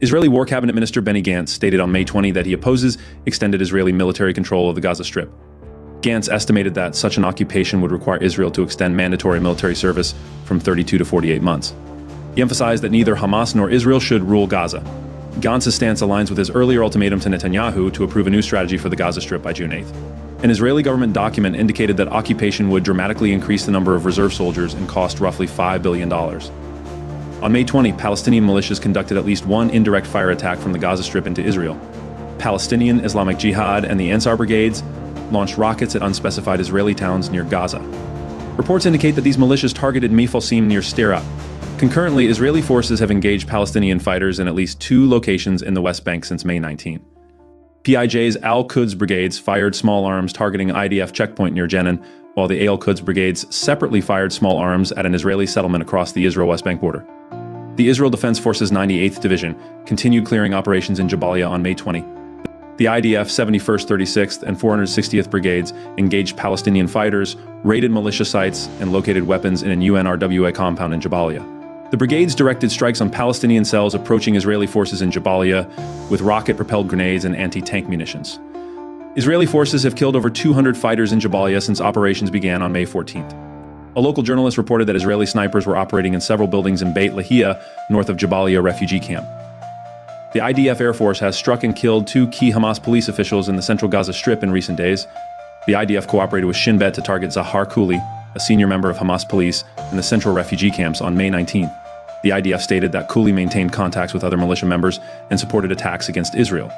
Israeli War Cabinet Minister Benny Gantz stated on May 20 that he opposes extended Israeli military control of the Gaza Strip. Gantz estimated that such an occupation would require Israel to extend mandatory military service from 32 to 48 months. He emphasized that neither Hamas nor Israel should rule Gaza. Gantz's stance aligns with his earlier ultimatum to Netanyahu to approve a new strategy for the Gaza Strip by June 8th. An Israeli government document indicated that occupation would dramatically increase the number of reserve soldiers and cost roughly $5 billion. On May 20, Palestinian militias conducted at least one indirect fire attack from the Gaza Strip into Israel. Palestinian Islamic Jihad and the Ansar brigades launched rockets at unspecified Israeli towns near Gaza. Reports indicate that these militias targeted Mefosim near Sderot. Concurrently, Israeli forces have engaged Palestinian fighters in at least 2 locations in the West Bank since May 19. PIJ's Al-Quds brigades fired small arms targeting IDF checkpoint near Jenin, while the Al-Quds brigades separately fired small arms at an Israeli settlement across the Israel-West Bank border. The Israel Defense Forces 98th Division continued clearing operations in Jabalia on May 20. The IDF 71st, 36th, and 460th Brigades engaged Palestinian fighters, raided militia sites, and located weapons in an UNRWA compound in Jabalia. The brigades directed strikes on Palestinian cells approaching Israeli forces in Jabalia with rocket-propelled grenades and anti-tank munitions. Israeli forces have killed over 200 fighters in Jabalia since operations began on May 14th. A local journalist reported that Israeli snipers were operating in several buildings in Beit Lahia, north of Jabalia refugee camp. The IDF Air Force has struck and killed 2 key Hamas police officials in the central Gaza Strip in recent days. The IDF cooperated with Shin Bet to target Zahar Kouli, a senior member of Hamas police, in the central refugee camps on May 19. The IDF stated that Kouli maintained contacts with other militia members and supported attacks against Israel.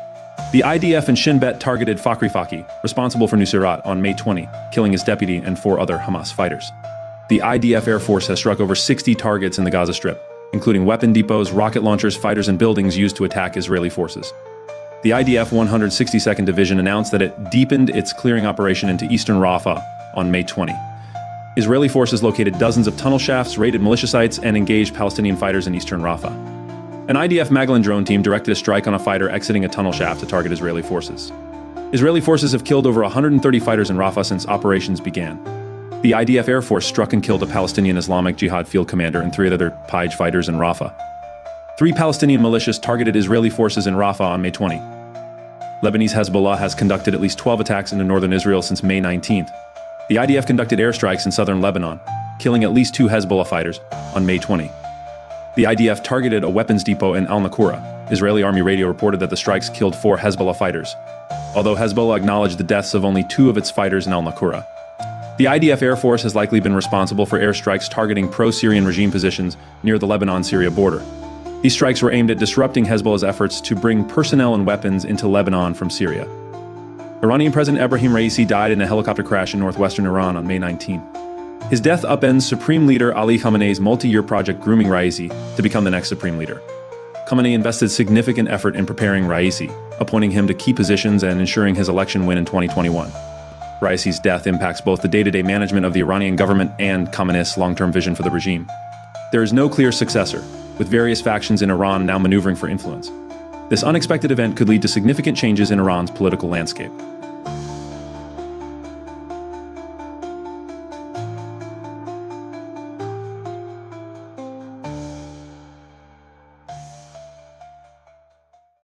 The IDF and Shin Bet targeted Fakhri Faki, responsible for Nuseirat, on May 20, killing his deputy and 4 other Hamas fighters. The IDF Air Force has struck over 60 targets in the Gaza Strip, including weapon depots, rocket launchers, fighters, and buildings used to attack Israeli forces. The IDF 162nd Division announced that it deepened its clearing operation into eastern Rafah on May 20. Israeli forces located dozens of tunnel shafts, raided militia sites, and engaged Palestinian fighters in eastern Rafah. An IDF Magellan drone team directed a strike on a fighter exiting a tunnel shaft to target Israeli forces. Israeli forces have killed over 130 fighters in Rafah since operations began. The IDF Air Force struck and killed a Palestinian Islamic Jihad field commander and 3 other PIJ fighters in Rafah. 3 Palestinian militias targeted Israeli forces in Rafah on May 20. Lebanese Hezbollah has conducted at least 12 attacks into northern Israel since May 19th. The IDF conducted airstrikes in southern Lebanon, killing at least 2 Hezbollah fighters on May 20. The IDF targeted a weapons depot in al-Naqoura. Israeli Army radio reported that the strikes killed 4 Hezbollah fighters, although Hezbollah acknowledged the deaths of only 2 of its fighters in al-Naqoura. The IDF Air Force has likely been responsible for airstrikes targeting pro-Syrian regime positions near the Lebanon-Syria border. These strikes were aimed at disrupting Hezbollah's efforts to bring personnel and weapons into Lebanon from Syria. Iranian President Ebrahim Raisi died in a helicopter crash in northwestern Iran on May 19. His death upends Supreme Leader Ali Khamenei's multi-year project grooming Raisi to become the next Supreme Leader. Khamenei invested significant effort in preparing Raisi, appointing him to key positions and ensuring his election win in 2021. Raisi's death impacts both the day-to-day management of the Iranian government and Khamenei's long-term vision for the regime. There is no clear successor, with various factions in Iran now maneuvering for influence. This unexpected event could lead to significant changes in Iran's political landscape.